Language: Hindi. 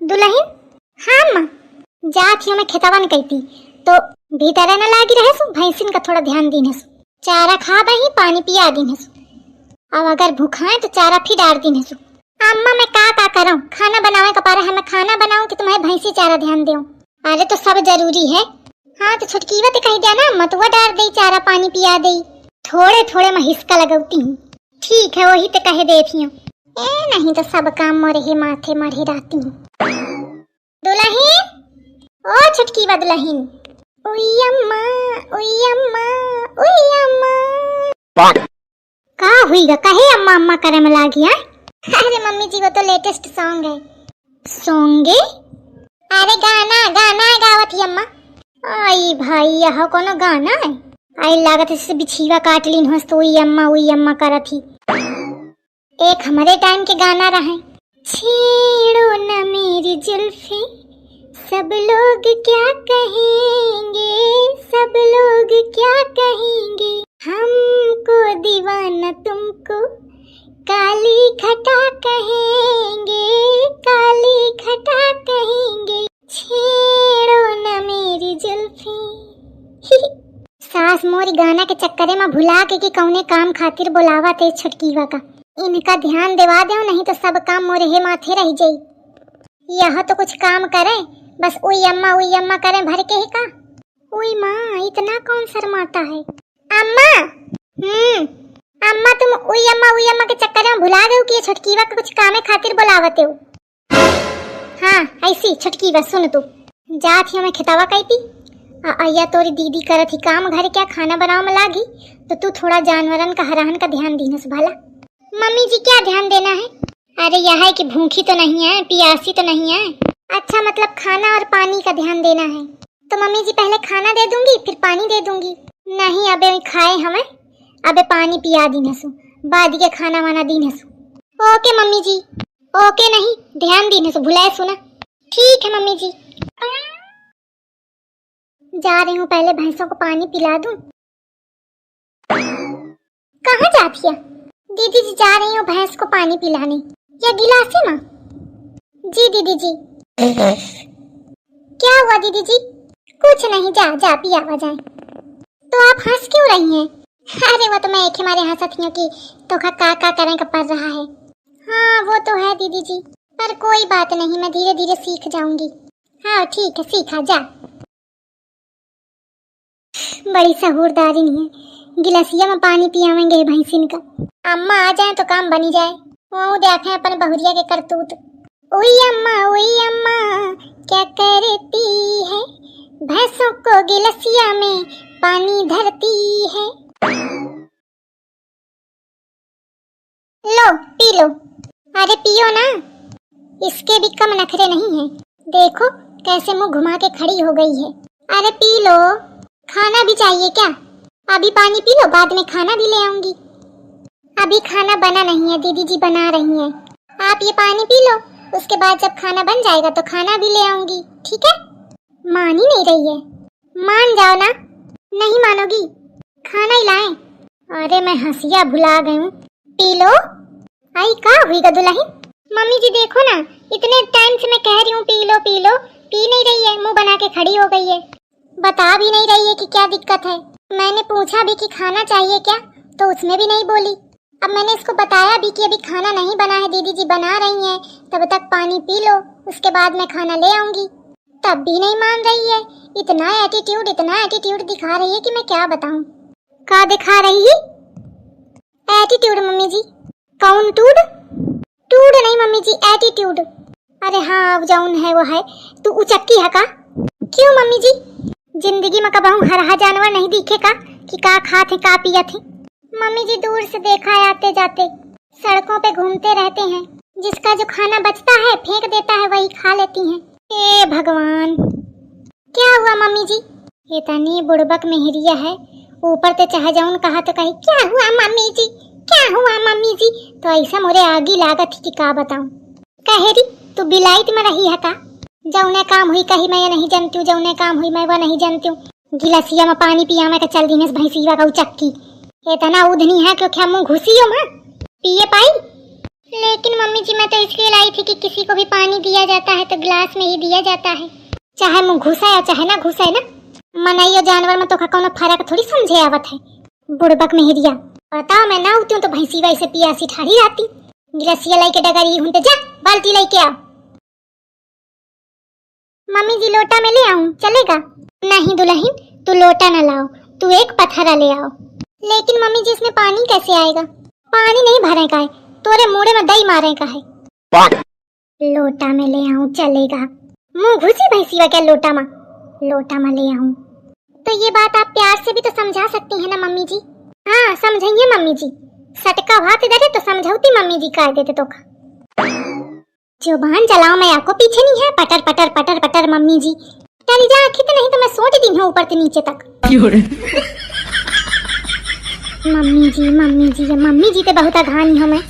दुल्हन। हाँ माँ, जात ही मैं खेतवन कहती तो भीतर न लागी रहे सु, भैंसिन का थोड़ा ध्यान दीने सु, चारा खा बही पानी पिया दीने सु, अब अगर भूखा है तो चारा फिर डाल दीने सु। अम्मा मैं का करूं, खाना बनावे का पारा है, मैं खाना बनाऊं कि तुम्हारे भैंसी चारा ध्यान दूं? अरे तो सब जरूरी है। हाँ तो छुटकीवा तो कह दिया ना, मतुआ डाल दे, चारा पानी पिया दे, थोड़े थोड़े मैं हिस्सा लगौती हूँ। ठीक है वही तो कह देती हूँ, नहीं तो सब काम मोरे माथे मढ़े रहती हूँ। दुल्हन, ओ छुटकीवा दुल्हन, उई अम्मा उई अम्मा उई अम्मा। का हुईगा, कहे अम्मा अम्मा करे में लागी है? अरे मम्मी जी वो तो लेटेस्ट सॉन्ग है। सॉन्गे? अरे गाना गाना गावत ही अम्मा। आई भाई यह कोनो गाना है? आई लागत इससे बिछीवा काट लीन हंस तो उई अम्मा करत ही। एक हमारे टाइम के गाना रहे, छेड़ो न मेरी जुल्फे सब लोग क्या कहेंगे, सब लोग क्या कहेंगे, हमको दीवाना तुमको काली घटा कहेंगे, काली घटा कहेंगे, छेड़ो न मेरी जुल्फे। सास मोरी गाना के चक्करे में भुला के कि कौने काम खातिर बुलावा ते छुटकीवा का, इनका ध्यान देवा दो नहीं तो सब काम मोरे माथे रह जाई। यह तो कुछ काम करे बस उई अम्मा करे भर के ही का। उई माँ इतना कौन शर्माता है? अम्मा अम्मा तुम उई अम्मा के चक्कर में भुला गए हो कि ये छुटकीवा का कुछ काम खातिर बुलावते हो। हाँ ऐसी छुटकीवा सुन तू, जात ही मैं खितावा कहती अय्या तोरी दीदी करत ही काम घर क्या खाना बनाव में लागी तो तू थोड़ा जानवरन का हराहन का ध्यान दीनस भला। मम्मी जी क्या ध्यान देना है? अरे यह है कि भूखी तो नहीं है, प्यासी तो नहीं है। अच्छा मतलब खाना और पानी का ध्यान देना है। तो मम्मी जी पहले खाना दे दूंगी फिर पानी दे दूंगी। नहीं अबे खाए हमें, अबे पानी पिया दीनसु, बाद के खाना वाना दीनसु। ओके मम्मी जी, ओके नहीं ध्यान दीनसु, भुलाए सुना। ठीक है मम्मी जी। जा रही हूँ, पहले भैंसों को पानी पिला दूं। कहाँ जाती है? दीदी जी जा रही हूँ भैंस को पानी पिलाने। या गिलास है माँ? जी दीदी जी। क्या हुआ दीदी जी? कुछ नहीं, जा जा पिया जाए। तो आप हंस क्यों रही हैं? अरे वो तो मैं एक हमारे हंसत हूँ कि तो का करें का पड़ रहा है। हाँ वो तो है दीदी जी, पर कोई बात नहीं, मैं धीरे धीरे सीख जाऊंगी। हाँ ठीक है सीखा जा। बड़ी सहूरदारी नहीं है, गिलासिया में पानी पियावेंगे भैंसिन का। अम्मा आ जाए तो काम बनी जाए, वो देखें अपन बहुरिया के करतूत। उई अम्मा क्या करती है, भैंसों को गिलासिया में पानी धरती है। लो पी लो। अरे पियो ना, इसके भी कम नखरे नहीं है। देखो कैसे मुंह घुमा के खड़ी हो गई है। अरे पी लो। खाना भी चाहिए क्या? अभी पानी पी लो, बाद में खाना भी ले आऊंगी। अभी खाना बना नहीं है, दीदी जी बना रही हैं। आप ये पानी पी लो, उसके बाद जब खाना बन जाएगा तो खाना भी ले आऊंगी, ठीक है? मान ही नहीं रही है, मान जाओ ना। नहीं मानोगी? खाना ही लाएं? अरे मैं हंसिया भुला गई हूँ, पी लो। आई का हुई दुल्हन? मम्मी जी देखो ना, इतने टाइम से मैं कह रही हूँ पी लो, पी नहीं रही है, मुंह बना के खड़ी हो गई है, बता भी नहीं रही है कि क्या दिक्कत है। मैंने पूछा भी कि खाना चाहिए क्या, तो उसमें भी नहीं बोली। अब मैंने इसको बताया भी कि अभी खाना नहीं बना है, दीदी जी बना रही हैं, तब तक पानी पी लो, उसके बाद मैं खाना ले आऊंगी, तब भी नहीं मान रही है। इतना एटीट्यूड दिखा रही है कि मैं क्या बताऊं। क्या दिखा रही है? एटीट्यूड मम्मी जी। कौन टूड? टूड नहीं मम्मी जी, एटीट्यूड। अरे हाँ अब जौन है वो है। तू उचक्की है का? क्यों मम्मी जी? जिंदगी में कबहू हरा जानवर नहीं दिखे का कि का खाते का पिया थे? मम्मी जी दूर से देखा है, आते जाते सड़कों पे घूमते रहते हैं, जिसका जो खाना बचता है फेंक देता है वही खा लेती हैं। ए भगवान, क्या हुआ मम्मी जी? इतनी बुड़बक मेहरिया है, ऊपर ते चाहे जाऊन कहा तो कही क्या हुआ मम्मी जी, क्या हुआ मम्मी जी, तो ऐसा मोरे आगी लागत ही कि का बताऊं। कहेरी तू बिलाइत में रही है का? जौने काम हुई कही मैं नहीं जानती हूँ, जौने काम हुई मैं वो नहीं जानती हूँ। गिलासिया में पानी पिया मैं चल दी भैंसिया का उचक्की। इतना उधनी है क्यों क्या मुँह घुसी हो माँ? पिए पाई? लेकिन मम्मी जी मैं तो इसलिए लाई थी कि किसी को भी पानी दिया जाता है तो गिलास में ही दिया जाता है, चाहे मुंह घुसा या चाहे ना घुसा है ना। मनाइयो जानवर में तो कौन फर्क थोड़ी समझे आवत है। बुड़बक मेहरिया बताओ, मैं ना उठती हूँ तो भैंसी वैसे पियासी ठाड़ी रहती। गिलासिया लाई के डगरी हूँ तो जा बाल्टी लाई के आओ। मम्मी जी लोटा में ले आऊं चलेगा? नहीं दुल्हन, तू लोटा न लाओ, तू एक पत्थरा ले आओ। लेकिन मम्मी जी इसमें पानी कैसे आएगा? पानी नहीं भरे का है, तोरे मुड़े में दही मारे का है। लोटा में ले आऊं चलेगा? मुंह घुसी भैंसी क्या लोटा में ले आऊं? तो ये बात आप प्यार से भी तो समझा सकती है ना मम्मी जी। हाँ समझाइए मम्मी जी, सटका भात इधर है तो समझौती मम्मी जी कर देते तो जुबान चलाओ, मैं आपको पीछे नहीं है। पटर पटर पटर पटर मम्मी जी चली जा आखिर तो नहीं तो मैं सोच दी हूँ ऊपर से नीचे तक। मम्मी जी तो बहुत अघानी हूँ मैं।